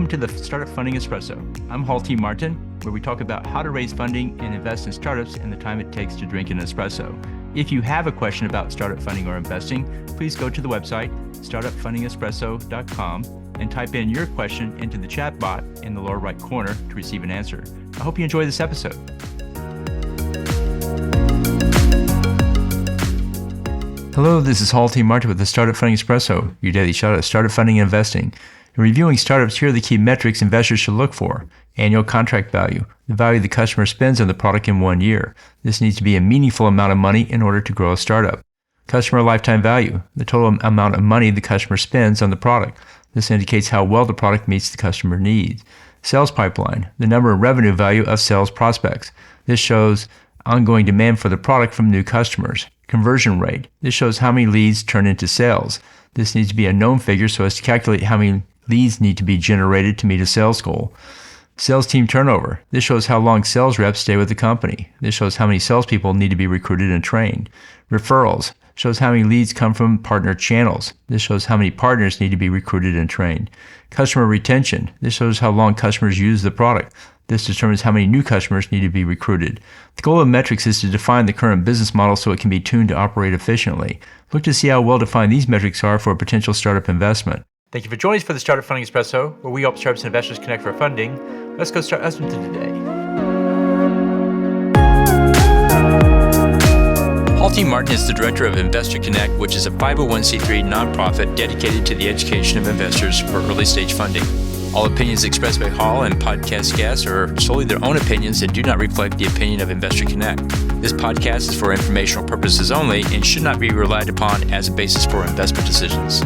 Welcome to the Startup Funding Espresso. I'm Hall T. Martin, where we talk about how to raise funding and invest in startups and the time it takes to drink an espresso. If you have a question about startup funding or investing, please go to the website, startupfundingespresso.com, and type in your question into the chat bot in the lower right corner to receive an answer. I hope you enjoy this episode. Hello, this is Hall T. Martin with the Startup Funding Espresso, your daily shot at startup funding and investing. In reviewing startups, here are the key metrics investors should look for. Annual contract value, the value the customer spends on the product in 1 year. This needs to be a meaningful amount of money in order to grow a startup. Customer lifetime value, the total amount of money the customer spends on the product. This indicates how well the product meets the customer needs. Sales pipeline, the number and revenue value of sales prospects. This shows ongoing demand for the product from new customers. Conversion rate, this shows how many leads turn into sales. This needs to be a known figure so as to calculate how many leads need to be generated to meet a sales goal. Sales team turnover. This shows how long sales reps stay with the company. This shows how many salespeople need to be recruited and trained. Referrals. Shows how many leads come from partner channels. This shows how many partners need to be recruited and trained. Customer retention. This shows how long customers use the product. This determines how many new customers need to be recruited. The goal of metrics is to define the current business model so it can be tuned to operate efficiently. Look to see how well defined these metrics are for a potential startup investment. Thank you for joining us for the Startup Funding Espresso, where we help startups and investors connect for funding. Let's go start us with today. Hall T. Martin is the director of Investor Connect, which is a 501c3 nonprofit dedicated to the education of investors for early stage funding. All opinions expressed by Hall and podcast guests are solely their own opinions and do not reflect the opinion of Investor Connect. This podcast is for informational purposes only and should not be relied upon as a basis for investment decisions.